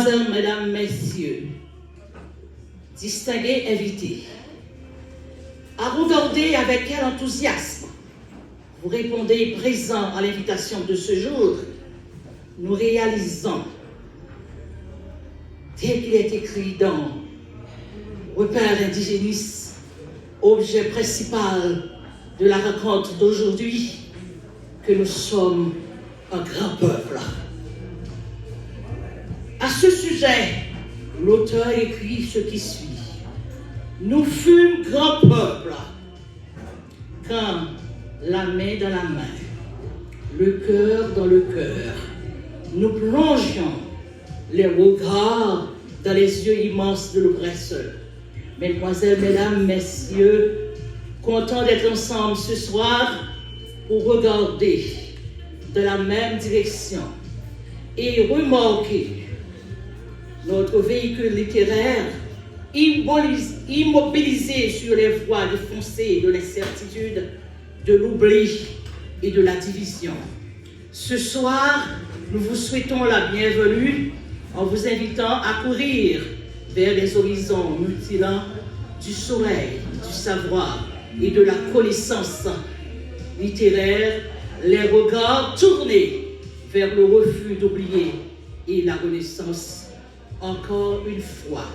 Mesdemoiselles, Mesdames, Messieurs, distingués invités, à regarder avec quel enthousiasme vous répondez présent à l'invitation de ce jour, nous réalisons, tel qu'il est écrit dans Repère Indigénis, objet principal de la rencontre d'aujourd'hui, que nous sommes un grand peuple. À ce sujet, l'auteur écrit ce qui suit. Nous fûmes grand peuple quand, la main dans la main, le cœur dans le cœur, nous plongions les regards dans les yeux immenses de l'oppresseur. Mesdemoiselles, Mesdames, Messieurs, contents d'être ensemble ce soir pour regarder dans la même direction et remarquer notre véhicule littéraire immobilisé sur les voies défoncées de l'incertitude, de l'oubli et de la division. Ce soir, nous vous souhaitons la bienvenue en vous invitant à courir vers les horizons mutilants du soleil, du savoir et de la connaissance littéraire, les regards tournés vers le refus d'oublier et la renaissance. Encore une fois,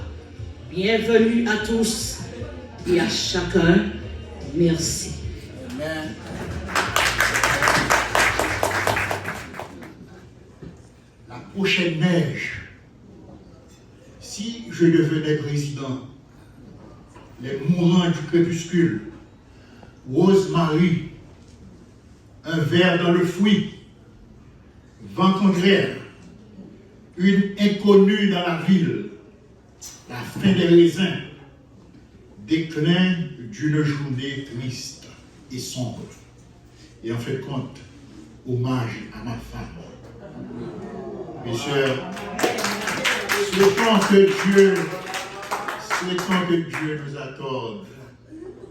bienvenue à tous et à chacun. Merci. Amen. La prochaine neige. Si je devenais président, les mourants du crépuscule, Rose-Marie, un verre dans le fruit, vent contraire, une inconnue dans la ville, la fin des raisins, déclin d'une journée triste et sombre. Et en fait compte, hommage à ma femme. Mes sœurs, souhaitons que Dieu nous accorde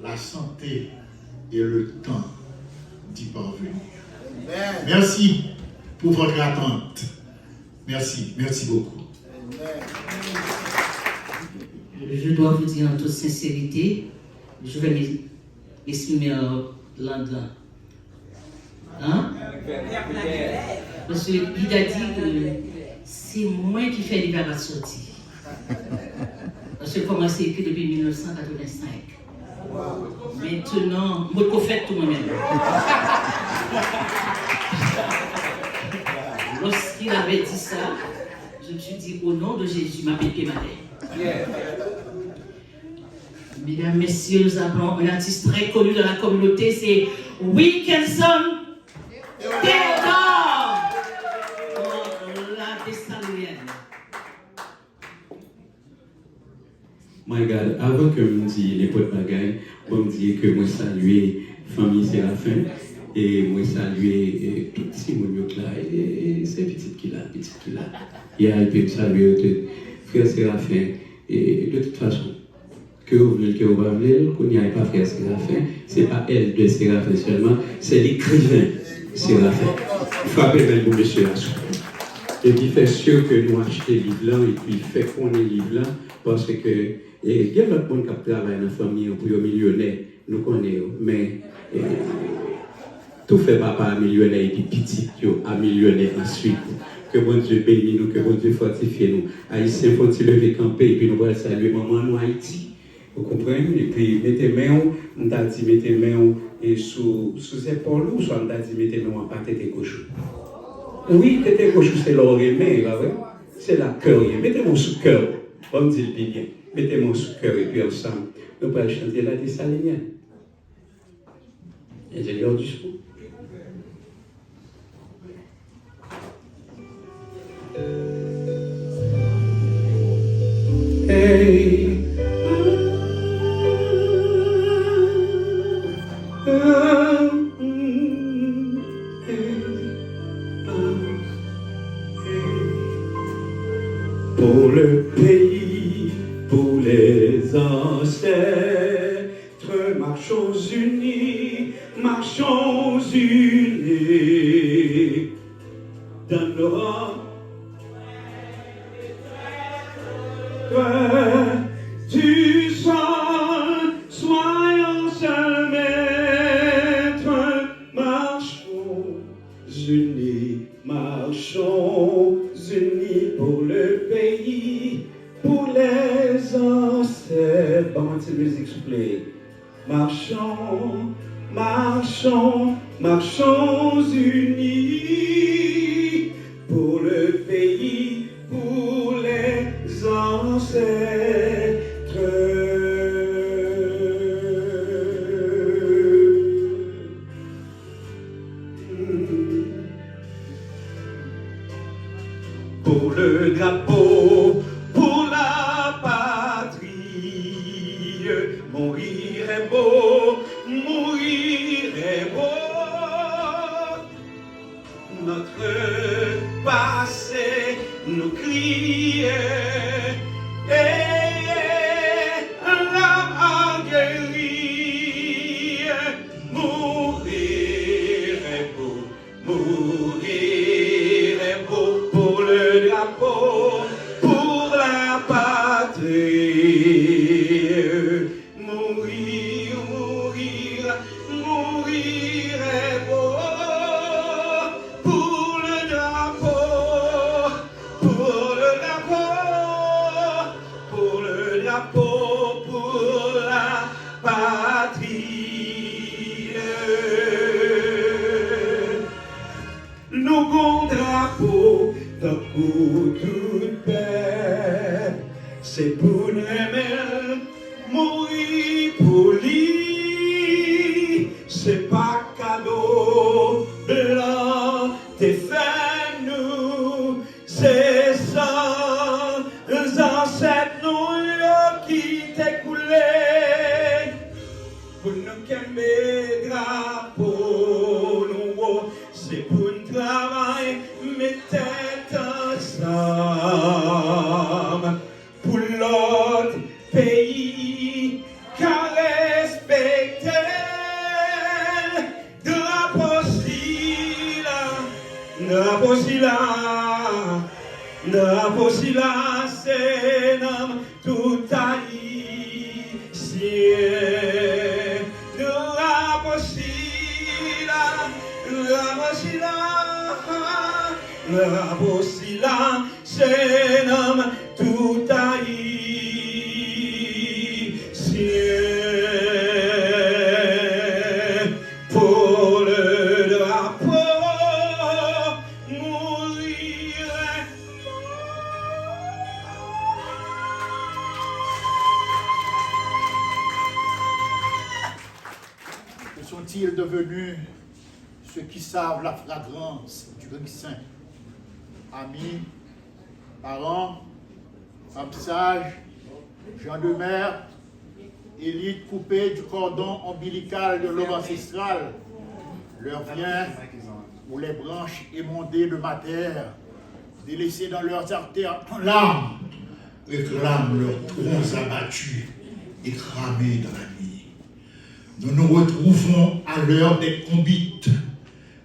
la santé et le temps d'y parvenir. Merci pour votre attente. Merci beaucoup. Je dois vous dire en toute sincérité, je vais m'exprimer en langue. Hein? Parce qu'il a dit que c'est moi qui fais l'hiver à sortir. Parce que j'ai commencé à écrire depuis 1985. Maintenant, moi je fais tout moi-même. Lorsqu'il avait dit ça, je me suis dit, au nom de Jésus, ma pépé ma tête. Mesdames, Messieurs, nous avons un artiste très connu dans la communauté, c'est Wilkinson Théodore, la Thessalienne. My God, avant que je me dise les potes bagailles, je me dis que moi saluer famille Séraphin et moi saluer tout petit monde là et c'est petit qui là. Et il peut saluer tout frère Séraphin et de toute façon que vous voulez que vous ne voulez qu'on n'y ait pas frère Séraphin, c'est pas elle de Séraphin seulement, c'est l'écrivain Séraphin. Frappez bien pour monsieur Assou. Et puis fait sûr que nous achetons les livres là et puis fait qu'on les livres là parce que il y a d'autres monde qui travaillent dans la famille pour les millionnaires, nous connaissons, mais tout fait papa à millionnaire et puis petit à millionnaire ensuite. Que bon Dieu bénisse nous, que bon Dieu fortifie nous. Haïtiens faut-ils lever camper et puis nous allons saluer maman nous Haïti. Vous comprenez? Et puis mettez main, on t'a dit mettez main sous épaule ou soit on t'a dit mettez main en pas tête gauche. Oui, tête gauche c'est l'oreille, là, ouais. C'est la cœur. Mettez-moi sous cœur. On me dit bien. Mettez-moi sous cœur et puis ensemble, nous allons chanter la Thessalonienne. Et j'ai l'air du sport. Hey. Pour le pays, pour les ancêtres, marchons unis dans nos rangs. marchons, marchons, marchons unis pour le pays, pour les ancêtres. Pour le drapeau, pour la patrie, mourir est beau, mourir est beau. Notre passé nous crie, l'âme aguerrie, mourir est beau, mourir est beau pour le drapeau, pour la patrie. Mourir, mourir, mourir est beau pour le drapeau, pour le drapeau, pour le drapeau, pour la patrie. Nous gon drapeau d'un coup toute paix, c'est pour nous aimer, mourir pour lui, c'est pas cadeau blanc, t'es fait nous, c'est sans ancêtres nous qui t'est coulé, pour nous qu'aimer drapeau nous, c'est pour nous travailler, mais tête ensemble, pour l'autre pays qu'à respecter, drapeau si là, c'est nom tout haïtien, drapeau si là, c'est nom tout haïtien. Pour le drapeau, mourir. Que sont-ils devenus ceux qui savent la fragrance du Gris Saint? Amis, parents, femmes sages, gens de mer, élite coupée du cordon ombilical de l'homme ancestral, leur vient ou les branches émondées de ma terre, délaissées dans leurs artères en larmes, réclament leurs troncs abattus et cramés dans la nuit. Nous nous retrouvons à l'heure des combites,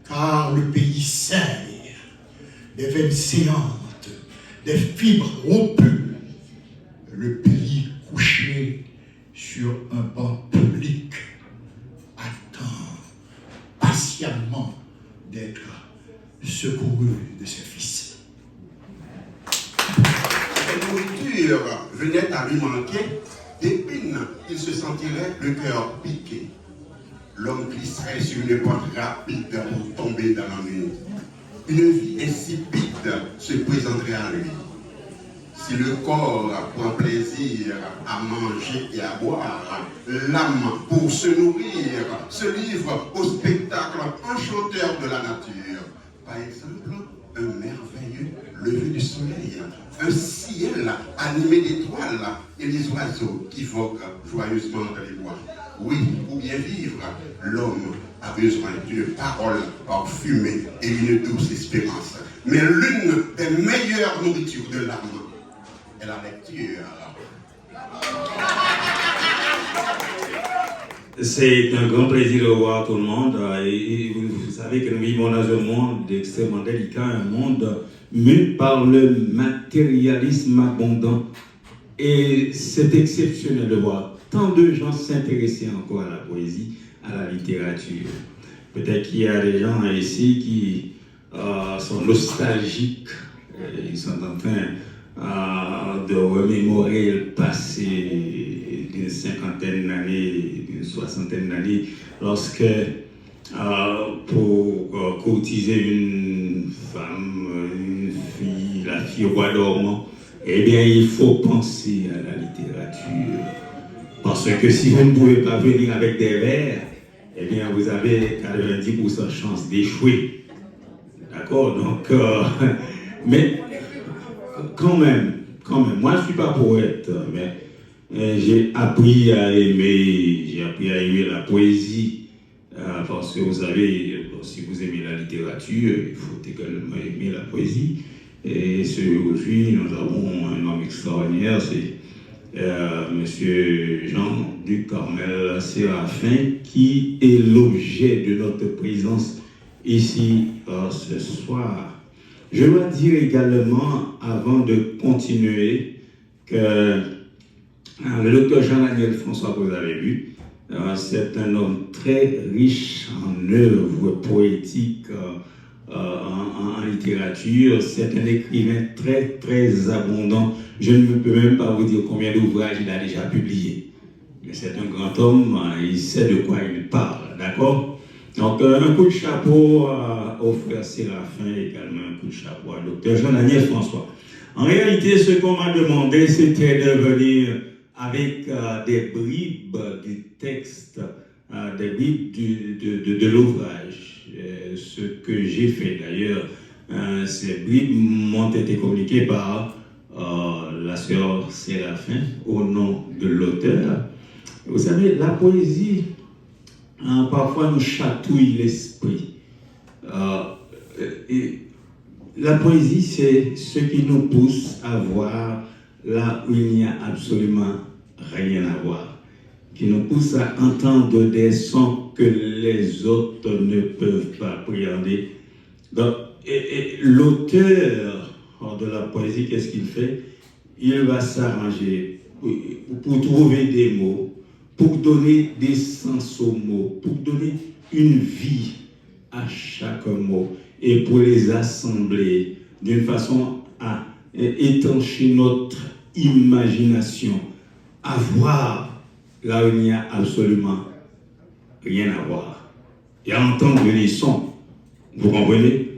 car le pays serre, des veines saillantes, des fibres rompues, le pays couché sur un banc public attend patiemment d'être secouru de ses fils. Cette nourriture venait à lui manquer, d'épines, il se sentirait le cœur piqué. L'homme glisserait sur une pente rapide pour tomber dans l'ennui. Une vie insipide se présenterait à lui. Si le corps prend plaisir à manger et à boire, l'âme, pour se nourrir, se livre au spectacle enchanteur de la nature. Par exemple, un merveilleux lever du soleil, un ciel animé d'étoiles et les oiseaux qui voguent joyeusement dans les bois. Oui, pour bien vivre, l'homme a besoin d'une parole parfumée et d'une douce espérance. Mais l'une des meilleures nourritures de l'âme est la lecture. C'est un grand plaisir de voir tout le monde. Et vous savez que nous vivons dans un monde extrêmement délicat, un monde mû par le matérialisme abondant. Et c'est exceptionnel de voir tant de gens s'intéresser encore à la poésie, à la littérature. Peut-être qu'il y a des gens ici qui sont nostalgiques, ils sont en train de remémorer le passé d'une cinquantaine d'années, d'une soixantaine d'années, lorsque pour courtiser une femme, une fille, la fille au bois dormant, eh bien, il faut penser à la littérature. Parce que si vous ne pouvez pas venir avec des vers, eh bien, vous avez 90% de chance d'échouer. D'accord? Donc, mais quand même, moi je ne suis pas poète, mais j'ai appris à aimer la poésie. Parce que vous savez, si vous aimez la littérature, il faut également aimer la poésie. Et aujourd'hui, nous avons un homme extraordinaire, c'est M. Jean-Duc Carmel Séraphin, qui est l'objet de notre présence ici ce soir. Je dois dire également, avant de continuer, que le docteur Jean-Daniel François, que vous avez vu, c'est un homme très riche en œuvres poétiques, en littérature. C'est un écrivain très, très abondant. Je ne peux même pas vous dire combien d'ouvrages il a déjà publiés. Mais c'est un grand homme, il sait de quoi il parle, d'accord? Donc, un coup de chapeau au frère Séraphin, également un coup de chapeau à docteur Jean-Daniel François. En réalité, ce qu'on m'a demandé, c'était de venir avec des bribes du texte, des bribes de l'ouvrage. Ce que j'ai fait d'ailleurs, ces bribes m'ont été communiquées par la sœur Séraphin au nom de l'auteur. Vous savez, la poésie, parfois nous chatouille l'esprit. Et la poésie, c'est ce qui nous pousse à voir là où il n'y a absolument rien à voir, qui nous pousse à entendre des sons que les autres ne peuvent pas appréhender. Donc, et l'auteur de la poésie, qu'est-ce qu'il fait? Il va s'arranger pour trouver des mots, pour donner des sens aux mots, pour donner une vie à chaque mot et pour les assembler d'une façon à étancher notre imagination, à voir là où il n'y a absolument rien à voir et à entendre les sons. Vous comprenez?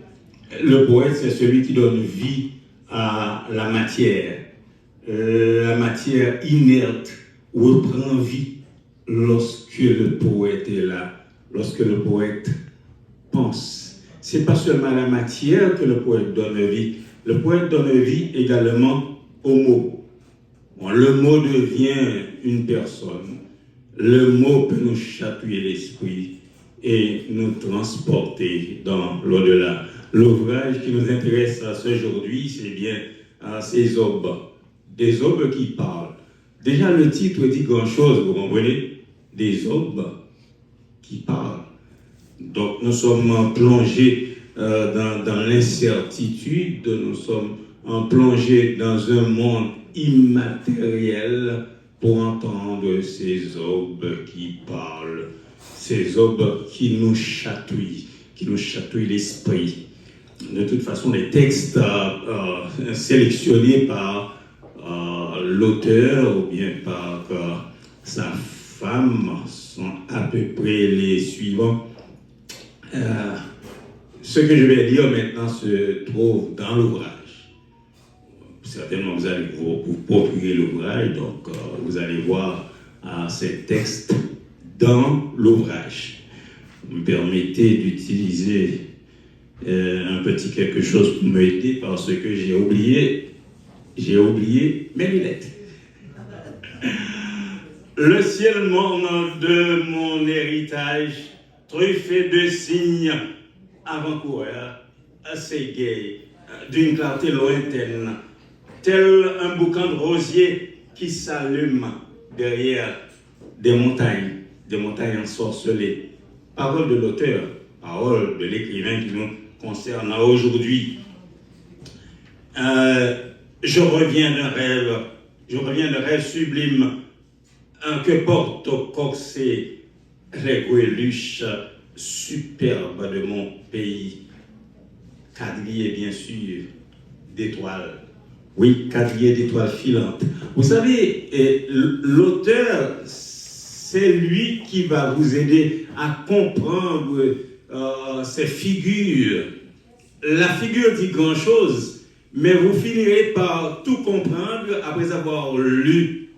Le poète, c'est celui qui donne vie à la matière. La matière inerte reprend vie lorsque le poète est là, lorsque le poète pense. C'est pas seulement à la matière que le poète donne vie. Le poète donne vie également au mot. Bon, le mot devient une personne. Le mot peut nous chatouiller l'esprit et nous transporter dans l'au-delà. L'ouvrage qui nous intéresse aujourd'hui, c'est bien ces aubes. Des aubes qui parlent. Déjà, le titre dit grand-chose, vous comprenez? Des aubes qui parlent. Donc, nous sommes plongés dans l'incertitude, nous sommes plongés dans un monde immatériel pour entendre ces aubes qui parlent, ces aubes qui nous chatouillent l'esprit. De toute façon, les textes sélectionnés par l'auteur ou bien par sa femme sont à peu près les suivants. Ce que je vais dire maintenant se trouve dans l'ouvrage. Certainement, vous allez vous procurer l'ouvrage, donc vous allez voir ces textes dans l'ouvrage. Vous me permettez d'utiliser un petit quelque chose pour m'aider parce que j'ai oublié mes lunettes. Le ciel morne de mon héritage, truffé de signes avant-coureurs, assez gai, d'une clarté lointaine, tel un boucan de rosier qui s'allume derrière des montagnes ensorcelées. Parole de l'auteur, parole de l'écrivain qui nous concerne aujourd'hui. Je reviens d'un rêve sublime que portent au corset les goéluches superbes de mon pays, quadrillé bien sûr d'étoiles Oui, quadrillé d'étoiles filantes. Vous savez, l'auteur, c'est lui qui va vous aider à comprendre ces figures. La figure dit grand-chose, mais vous finirez par tout comprendre après avoir lu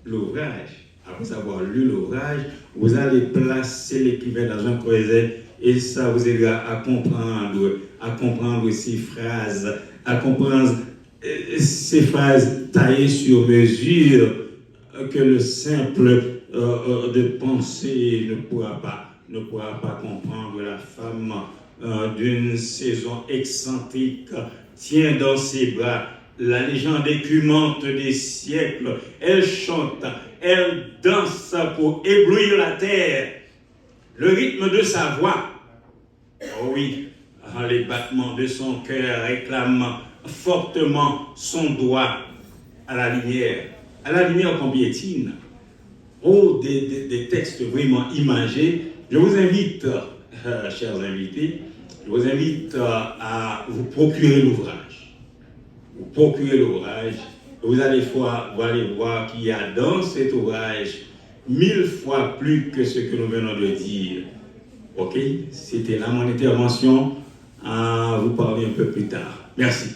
l'ouvrage. Après avoir lu l'ouvrage, vous allez placer l'écrivain dans un creuset et ça vous aidera à comprendre ces phrases, à comprendre ces phrases taillées sur mesure que le simple de penser ne pourra pas comprendre. La femme d'une saison excentrique tient dans ses bras la légende écumante des siècles. Elle chante, elle danse pour éblouir la terre. Le rythme de sa voix, oh oui, les battements de son cœur réclament fortement son doigt à la lumière qu'on piétine. Oh, des textes vraiment imagés. Je vous invite, chers invités, je vous invite à vous procurer l'ouvrage. Vous procurez l'ouvrage, vous allez voir qu'il y a dans cet ouvrage 1000 fois plus que ce que nous venons de dire. Ok? C'était là mon intervention. À vous parler un peu plus tard. Merci.